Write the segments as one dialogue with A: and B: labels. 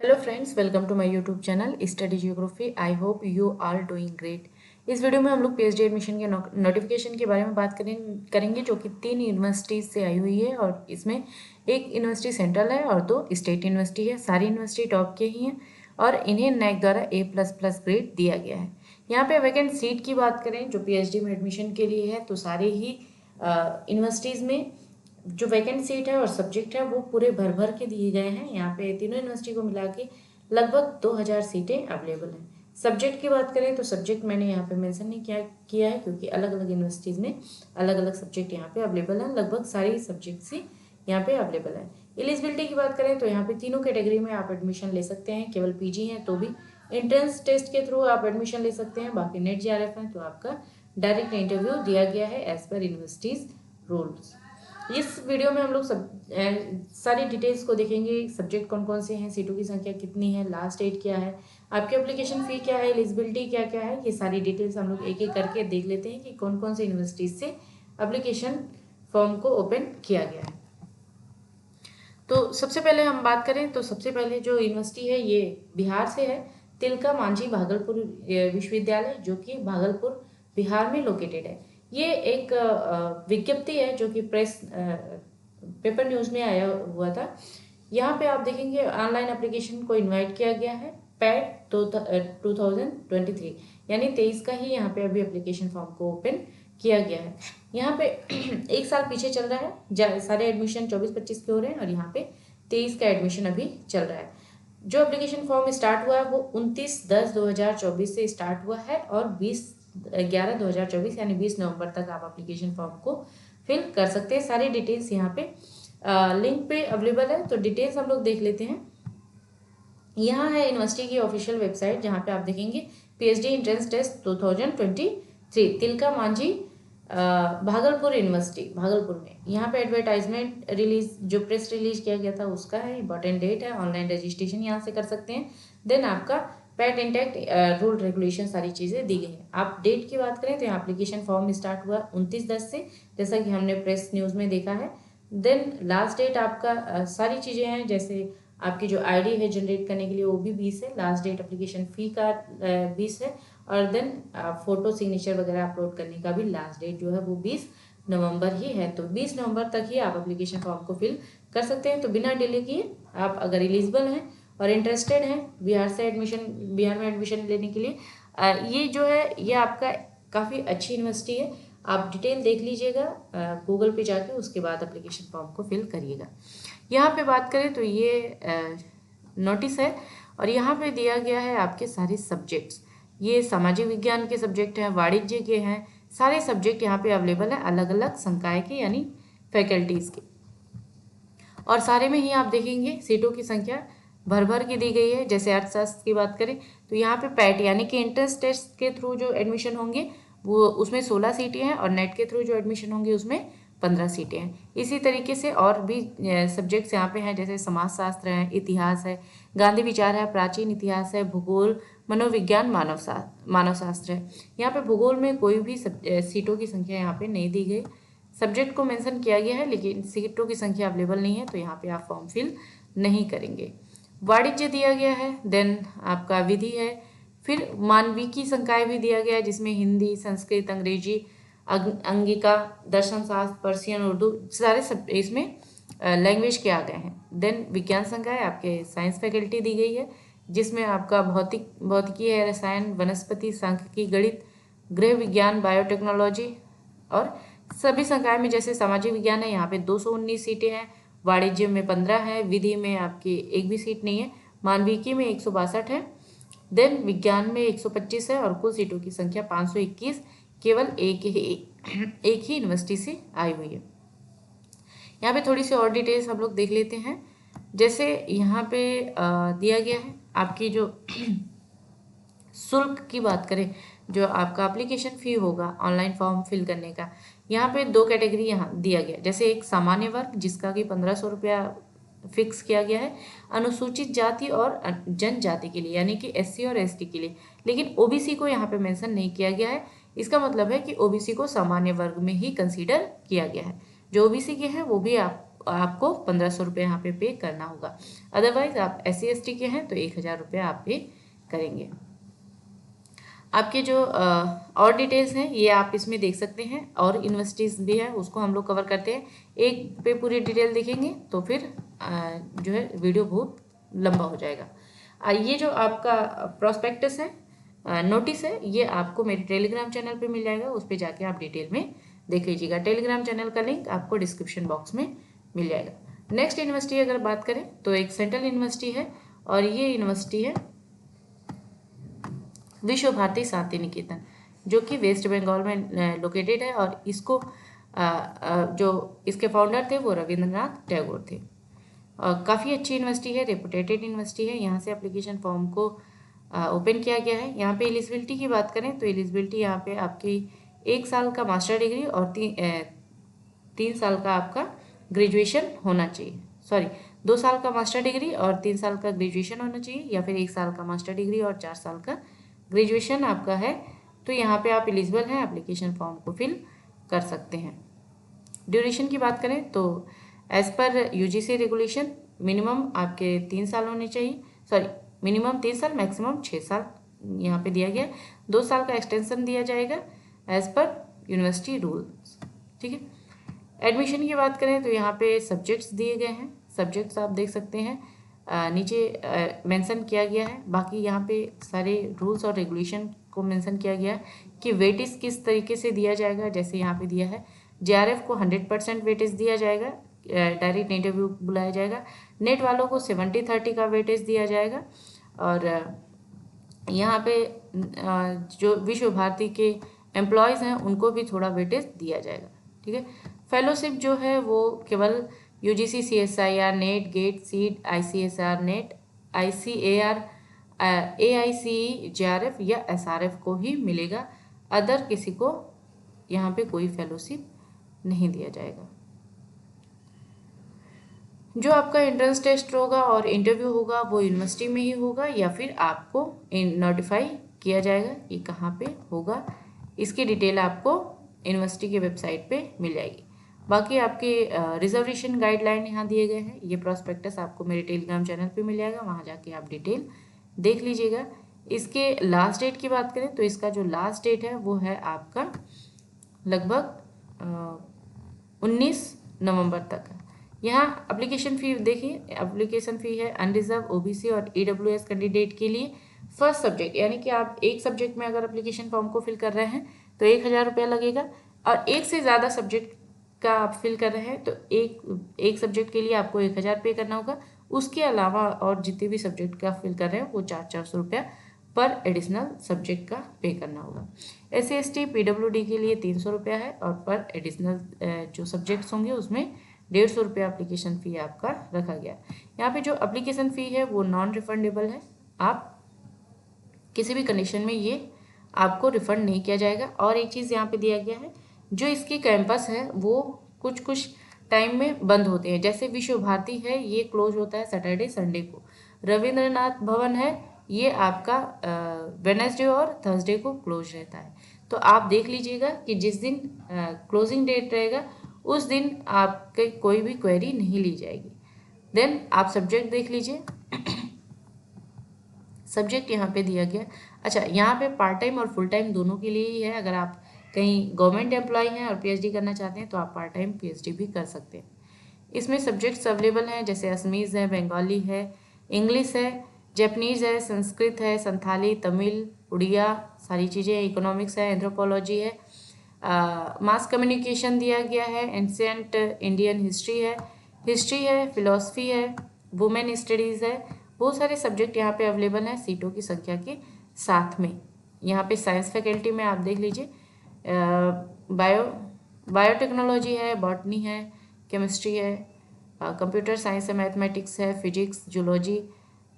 A: Hello friends, welcome to my YouTube channel study geography. I hope you are doing great. इस video में हम लोग PhD admission के notification के बारे में बात करेंगे जो कि 3 यूनिवर्सिटीज़ से आई हुई है और इसमें एक यूनिवर्सिटी सेंट्रल है और 2 स्टेट यूनिवर्सिटी है। सारी यूनिवर्सिटी टॉप के ही हैं और इन्हें नैक द्वारा A++ ग्रेड दिया गया है। यहाँ पे वैकेंट सीट की बात करें जो पीएचडी में एडमिशन के लिए है तो सारे ही यूनिवर्सिटीज़ में जो वैकेंट सीट है और सब्जेक्ट है वो पूरे भर भर के दिए गए हैं। यहाँ पे तीनों यूनिवर्सिटी को मिला के लगभग 2000 सीटें अवेलेबल हैं। सब्जेक्ट की बात करें तो सब्जेक्ट मैंने यहाँ पे मेंशन नहीं किया है क्योंकि अलग अलग यूनिवर्सिटीज़ में अलग अलग सब्जेक्ट यहाँ पे अवेलेबल हैं। लगभग सारी सब्जेक्ट्स ही यहाँ पे अवेलेबल है। एलिजिबिलिटी की बात करें तो यहाँ पे तीनों कैटेगरी में आप एडमिशन ले सकते हैं। केवल पीजी हैं तो भी एंट्रेंस टेस्ट के थ्रू आप एडमिशन ले सकते हैं। बाकी नेट जेआरएफ है तो आपका डायरेक्ट इंटरव्यू दिया गया है एज पर यूनिवर्सिटीज़ रूल्स। इस वीडियो में हम लोग सारी डिटेल्स को देखेंगे। सब्जेक्ट कौन कौन से हैं, सीटों की संख्या कितनी है, लास्ट डेट क्या है, आपकी एप्लीकेशन फ़ी क्या है, एलिजिबिलिटी क्या क्या है, ये सारी डिटेल्स हम लोग एक एक करके देख लेते हैं कि कौन कौन से यूनिवर्सिटीज़ से एप्लीकेशन फॉर्म को ओपन किया गया है। तो सबसे पहले हम बात करें तो सबसे पहले जो यूनिवर्सिटी है ये बिहार से है। तिलका मांझी भागलपुर विश्वविद्यालय जो कि भागलपुर बिहार में लोकेटेड है। ये एक विज्ञप्ति है जो कि प्रेस पेपर न्यूज़ में आया हुआ था। यहाँ पे आप देखेंगे ऑनलाइन एप्लीकेशन को इनवाइट किया गया है पैट 2023 यानी 23 का ही यहाँ पे अभी एप्लीकेशन फॉर्म को ओपन किया गया है। यहाँ पे एक साल पीछे चल रहा है, सारे एडमिशन 24-25 के हो रहे हैं और यहाँ पे 23 का एडमिशन अभी चल रहा है। जो एप्लीकेशन फॉर्म स्टार्ट हुआ है वो 29/10/2024 से स्टार्ट हुआ है और 20/11/2024 यानी 20 नवंबर तक आप एप्लीकेशन फॉर्म को फिल कर सकते हैं। सारी डिटेल्स यहाँ पे लिंक पे अवेलेबल है तो डिटेल्स हम लोग देख लेते हैं। यहाँ है यूनिवर्सिटी की ऑफिशियल वेबसाइट जहाँ पे आप देखेंगे PhD entrance test 2023 Tilka Manjhi Bhagalpur university Bhagalpur में। यहाँ पे एडवर्टाइजमेंट रिलीज जो प्रेस रिलीज किया गया था उसका है, इंपॉर्टेंट डेट है, ऑनलाइन रजिस्ट्रेशन यहाँ से कर सकते हैं। देन आपका पैट इंटैक्ट रूल रेगुलेशन सारी चीज़ें दी गई हैं। आप डेट की बात करें तो यहाँ एप्लीकेशन फॉर्म स्टार्ट हुआ 29/10 से, जैसा कि हमने प्रेस न्यूज़ में देखा है। देन लास्ट डेट आपका सारी चीज़ें हैं, जैसे आपकी जो आईडी है जनरेट करने के लिए वो भी 20 है। लास्ट डेट एप्लीकेशन फ़ी का 20 है और देन फोटो सिग्नेचर वगैरह अपलोड करने का भी लास्ट डेट जो है वो 20 नवंबर ही है। तो 20 नवंबर तक ही आप एप्लीकेशन फॉर्म को फिल कर सकते हैं। तो बिना डिले किए आप अगर एलिजिबल हैं और इंटरेस्टेड हैं बिहार में एडमिशन लेने के लिए, ये जो है ये आपका काफ़ी अच्छी यूनिवर्सिटी है। आप डिटेल देख लीजिएगा गूगल पे जाके, उसके बाद एप्लीकेशन फॉर्म को फिल करिएगा। यहाँ पे बात करें तो ये नोटिस है और यहाँ पे दिया गया है आपके सारे सब्जेक्ट्स। ये सामाजिक विज्ञान के सब्जेक्ट हैं, वाणिज्य के हैं, सारे सब्जेक्ट यहाँ पे अवेलेबल है अलग अलग संकाय के यानी फैकल्टीज़ के। और सारे में ही आप देखेंगे सीटों की संख्या भर भर की दी गई है। जैसे अर्थशास्त्र की बात करें तो यहाँ पे पैट यानी कि एंट्रेंस टेस्ट के थ्रू जो एडमिशन होंगे वो उसमें 16 सीटें हैं और नेट के थ्रू जो एडमिशन होंगे उसमें 15 सीटें हैं। इसी तरीके से और भी सब्जेक्ट्स यहाँ पे हैं, जैसे समाजशास्त्र है, इतिहास है, गांधी विचार है, प्राचीन इतिहास है, भूगोल, मनोविज्ञान, मानव शास्त्र है। यहाँ पे भूगोल में कोई भी सीटों की संख्या यहाँ पे नहीं दी गई। सब्जेक्ट को मेंशन किया गया है लेकिन सीटों की संख्या अवेलेबल नहीं है तो यहाँ पे आप फॉर्म फिल नहीं करेंगे। वाणिज्य दिया गया है, देन आपका विधि है, फिर मानविकी संकाय भी दिया गया है जिसमें हिंदी, संस्कृत, अंग्रेजी, अंगिका, दर्शन शास्त्र, पर्शियन, उर्दू सारे सब इसमें लैंग्वेज के आ गए हैं। देन विज्ञान संकाय आपके साइंस फैकल्टी दी गई है जिसमें आपका भौतिकी है, रसायन, वनस्पति, सांख्यिकी, गणित, गृह विज्ञान, बायोटेक्नोलॉजी। और सभी संकाय में जैसे सामाजिक विज्ञान है यहाँ पे 219 सीटें हैं, वाणिज्य में 15 है, विधि में आपकी एक भी सीट नहीं है, मानविकी में 162 है, देन विज्ञान में 125 है और कुल सीटों की संख्या 521 केवल एक ही यूनिवर्सिटी से आई हुई है। यहाँ पे थोड़ी सी और डिटेल्स हम लोग देख लेते हैं। जैसे यहाँ पे दिया गया है आपकी जो शुल्क की बात करें, जो आपका एप्लीकेशन फ़ी होगा ऑनलाइन फॉर्म फिल करने का, यहाँ पे 2 कैटेगरी यहाँ दिया गया। जैसे एक सामान्य वर्ग जिसका कि 1500 रुपया फिक्स किया गया है अनुसूचित जाति और जनजाति के लिए यानी कि एससी और एसटी के लिए, लेकिन ओबीसी को यहाँ पे मेंशन नहीं किया गया है। इसका मतलब है कि ओबीसी को सामान्य वर्ग में ही कंसीडर किया गया है। जो ओबीसी के हैं वो भी आप आपको 1500 रुपये यहाँ पे करना होगा। अदरवाइज आप SC/ST के हैं तो 1000 रुपये आप पे करेंगे। आपके जो और डिटेल्स हैं ये आप इसमें देख सकते हैं, और यूनिवर्सिटीज़ भी है उसको हम लोग कवर करते हैं। एक पे पूरी डिटेल देखेंगे तो फिर जो है वीडियो बहुत लंबा हो जाएगा। ये जो आपका प्रोस्पेक्टस है, नोटिस है, ये आपको मेरे टेलीग्राम चैनल पे मिल जाएगा, उस पर जाके आप डिटेल में देख लीजिएगा। टेलीग्राम चैनल का लिंक आपको डिस्क्रिप्शन बॉक्स में मिल जाएगा। नेक्स्ट यूनिवर्सिटी अगर बात करें तो एक सेंट्रल यूनिवर्सिटी है, और ये यूनिवर्सिटी है विश्व भारती शांति निकेतन, जो कि वेस्ट बंगाल में लोकेटेड है, और इसको जो इसके फाउंडर थे वो रविंद्रनाथ टैगोर थे। काफ़ी अच्छी यूनिवर्सिटी है, रेपुटेटेड यूनिवर्सिटी है। यहाँ से एप्लीकेशन फॉर्म को ओपन किया गया है। यहाँ पे एलिजिबिलिटी की बात करें तो एलिजिबिलिटी यहाँ पे आपकी 1 साल का मास्टर डिग्री और 3 साल का आपका ग्रेजुएशन होना चाहिए। सॉरी, 2 साल का मास्टर डिग्री और 3 साल का ग्रेजुएशन होना चाहिए, या फिर 1 साल का मास्टर डिग्री और 4 साल का ग्रेजुएशन आपका है, तो यहाँ पे आप एलिजिबल हैं, एप्लीकेशन फॉर्म को फिल कर सकते हैं। ड्यूरेशन की बात करें तो as per UGC regulation minimum आपके 3 साल होने चाहिए, सॉरी मिनिमम 3 साल, मैक्सिमम 6 साल यहाँ पे दिया गया। 2 साल का एक्सटेंशन दिया जाएगा एज पर यूनिवर्सिटी रूल्स, ठीक है। एडमिशन की बात करें तो यहाँ पे सब्जेक्ट्स दिए गए हैं, सब्जेक्ट्स आप देख सकते हैं, नीचे मेंशन किया गया है। बाकी यहाँ पे सारे रूल्स और रेगुलेशन को मेंशन किया गया है कि वेटेज किस तरीके से दिया जाएगा। जैसे यहाँ पे दिया है JRF को 100% वेटेज दिया जाएगा, डायरेक्ट इंटरव्यू बुलाया जाएगा। नेट वालों को 70-30 का वेटेज दिया जाएगा, और यहाँ पे जो विश्व भारती के एम्प्लॉयज़ हैं उनको भी थोड़ा वेटेज दिया जाएगा, ठीक है। फेलोशिप जो है वो केवल UGC CSIR नेट, गेट, सीट, ICSR NET, ICAR, AICE, JRF या SRF को ही मिलेगा। अदर किसी को यहाँ पे कोई फेलोशिप नहीं दिया जाएगा। जो आपका एंट्रेंस टेस्ट होगा और इंटरव्यू होगा वो यूनिवर्सिटी में ही होगा, या फिर आपको नोटिफाई किया जाएगा कि कहाँ पे होगा। इसकी डिटेल आपको यूनिवर्सिटी के वेबसाइट पे मिल जाएगी। बाकी आपके रिजर्वेशन गाइडलाइन यहाँ दिए गए हैं। ये प्रॉस्पेक्टस आपको मेरे टेलीग्राम चैनल पे मिल जाएगा, वहाँ जाके आप डिटेल देख लीजिएगा। इसके लास्ट डेट की बात करें तो इसका जो लास्ट डेट है वो है आपका लगभग 19 नवंबर तक है। यहाँ एप्लीकेशन फ़ी देखिए, एप्लीकेशन फ़ी है अनरिजर्व, OBC और EWS कैंडिडेट के लिए फर्स्ट सब्जेक्ट, यानी कि आप एक सब्जेक्ट में अगर एप्लीकेशन फॉर्म को फिल कर रहे हैं तो 1000 रुपया लगेगा, और एक से ज़्यादा सब्जेक्ट का आप फिल कर रहे हैं तो एक सब्जेक्ट के लिए आपको 1000 पे करना होगा। उसके अलावा और जितने भी सब्जेक्ट का फिल कर रहे हैं वो 400 रुपया पर एडिशनल सब्जेक्ट का पे करना होगा। SC/ST PWD के लिए 300 रुपया है, और पर एडिशनल जो सब्जेक्ट्स होंगे उसमें 150 रुपया एप्लीकेशन फ़ी आपका रखा गया। यहाँ पे जो एप्लीकेशन फ़ी है वो नॉन रिफंडेबल है, आप किसी भी कंडीशन में ये आपको रिफंड नहीं किया जाएगा। और एक चीज़ यहाँ पे दिया गया है, जो इसकी कैंपस है वो कुछ टाइम में बंद होते हैं। जैसे विश्व भारती है ये क्लोज होता है सैटरडे संडे को, रविंद्रनाथ भवन है ये आपका वेडनेसडे और थर्सडे को क्लोज रहता है। तो आप देख लीजिएगा कि जिस दिन क्लोजिंग डेट रहेगा उस दिन आपके कोई भी क्वेरी नहीं ली जाएगी। देन आप सब्जेक्ट देख लीजिए, सब्जेक्ट यहाँ पे दिया गया। अच्छा, यहाँ पे पार्ट टाइम और फुल टाइम दोनों के लिए ही है। अगर आप कहीं गवर्नमेंट एम्प्लॉय हैं और PhD करना चाहते हैं तो आप पार्ट टाइम PhD भी कर सकते हैं। इसमें सब्जेक्ट्स अवेलेबल हैं, जैसे असमीज़ है, बंगाली है, इंग्लिश है, जैपनीज़ है, संस्कृत है, संथाली, तमिल, उड़िया, सारी चीज़ें, इकोनॉमिक्स है, एंथ्रोपोलॉजी है, मास कम्युनिकेशन दिया गया है, एंशिएंट इंडियन हिस्ट्री है, फिलॉसफी है, वुमेन स्टडीज़ है। बहुत सारे सब्जेक्ट यहाँ पे अवेलेबल हैं सीटों की संख्या के साथ में। यहाँ पे साइंस फैकल्टी में आप देख लीजिए, बायोटेक्नोलॉजी है, बॉटनी है, केमिस्ट्री है, कंप्यूटर साइंस है, मैथमेटिक्स है, फिजिक्स, जूलॉजी,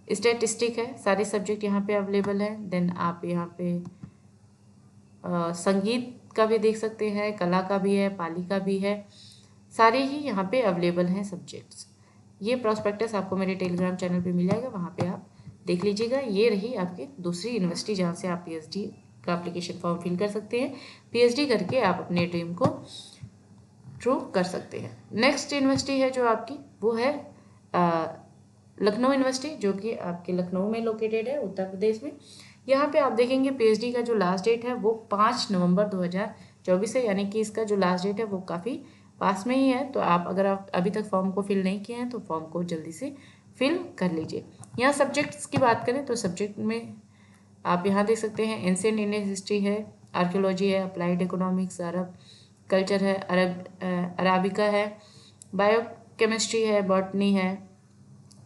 A: स्टैटिस्टिक है, सारे सब्जेक्ट यहाँ पे अवेलेबल हैं। देन आप यहाँ पे संगीत का भी देख सकते हैं, कला का भी है, पाली का भी है, सारे ही यहाँ पे अवेलेबल हैं सब्जेक्ट्स। ये प्रॉस्पेक्टस आपको मेरे टेलीग्राम चैनल पे मिल जाएगा, वहाँ पे आप देख लीजिएगा। ये रही आपकी दूसरी यूनिवर्सिटी जहाँ से आप PhD का एप्लीकेशन फॉर्म फिल कर सकते हैं। PhD करके आप अपने ड्रीम को थ्रू कर सकते हैं। नेक्स्ट यूनिवर्सिटी है जो आपकी वो है लखनऊ यूनिवर्सिटी, जो कि आपके लखनऊ में लोकेटेड है, उत्तर प्रदेश में। यहाँ पे आप देखेंगे पीएचडी का जो लास्ट डेट है वो 5 नवंबर 2024 है, यानी कि इसका जो लास्ट डेट है वो काफ़ी पास में ही है। तो अगर आप अभी तक फॉर्म को फिल नहीं किए हैं तो फॉर्म को जल्दी से फिल कर लीजिए। यहाँ सब्जेक्ट्स की बात करें तो सब्जेक्ट में आप यहाँ देख सकते हैं एंशिएंट इंडियन हिस्ट्री है, आर्कियोलॉजी है, अप्लाइड इकोनॉमिक्स, अरब कल्चर है, अराबिका है, बायो केमिस्ट्री है, बॉटनी है,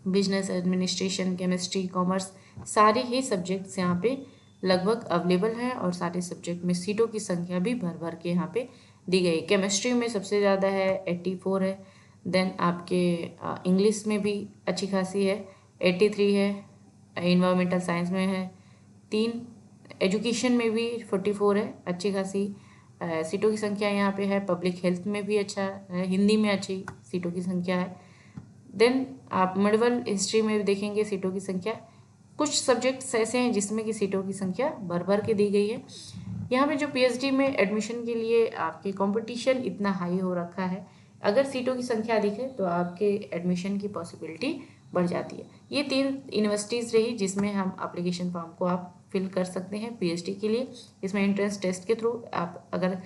A: बिजनेस एडमिनिस्ट्रेशन, केमिस्ट्री, कॉमर्स, सारे ही सब्जेक्ट्स यहाँ पे लगभग अवेलेबल हैं और सारे सब्जेक्ट में सीटों की संख्या भी भर भर के यहाँ पे दी गई। केमिस्ट्री में सबसे ज़्यादा है 84 है, देन आपके इंग्लिश में भी अच्छी खासी है 83 है, इन्वायरमेंटल साइंस में है 3, एजुकेशन में भी 44 है, अच्छी खासी सीटों की संख्या यहाँ पे है। पब्लिक हेल्थ में भी अच्छा है, हिंदी में अच्छी सीटों की संख्या है। देन आप मिडवल हिस्ट्री में देखेंगे सीटों की संख्या, कुछ सब्जेक्ट्स ऐसे हैं जिसमें कि सीटों की संख्या भर भर के दी गई है। यहाँ पे जो पीएचडी में एडमिशन के लिए आपके कंपटीशन इतना हाई हो रखा है, अगर सीटों की संख्या अधिक है तो आपके एडमिशन की पॉसिबिलिटी बढ़ जाती है। ये 3 यूनिवर्सिटीज़ रही जिसमें हम एप्लीकेशन फॉर्म को आप फिल कर सकते हैं पीएचडी के लिए। इसमें एंट्रेंस टेस्ट के थ्रू आप अगर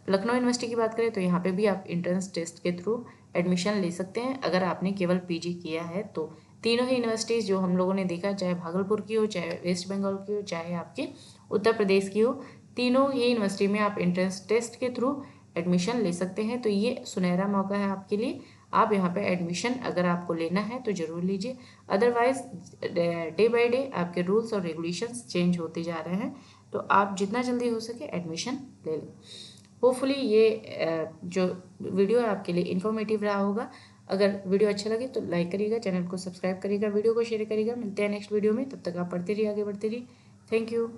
A: लखनऊ यूनिवर्सिटी की बात करें तो यहाँ पे भी आप एंट्रेंस टेस्ट के थ्रू एडमिशन ले सकते हैं अगर आपने केवल पीजी किया है तो। तीनों ही यूनिवर्सिटीज़ जो हम लोगों ने देखा, चाहे भागलपुर की हो, चाहे वेस्ट बंगाल की हो, चाहे आपके उत्तर प्रदेश की हो, तीनों ही यूनिवर्सिटी में आप एंट्रेंस टेस्ट के थ्रू एडमिशन ले सकते हैं। तो ये सुनहरा मौका है आपके लिए, आप यहाँ पे एडमिशन अगर आपको लेना है तो ज़रूर लीजिए। अदरवाइज डे बाय डे आपके रूल्स और रेगुलेशंस चेंज होते जा रहे हैं, तो आप जितना जल्दी हो सके एडमिशन ले लें। होपफुली ये जो वीडियो है आपके लिए इन्फॉर्मेटिव रहा होगा। अगर वीडियो अच्छा लगे तो लाइक करिएगा, चैनल को सब्सक्राइब करिएगा, वीडियो को शेयर करिएगा। मिलते हैं नेक्स्ट वीडियो में, तब तक आप पढ़ते रहिए, आगे बढ़ते रहिए। Thank you.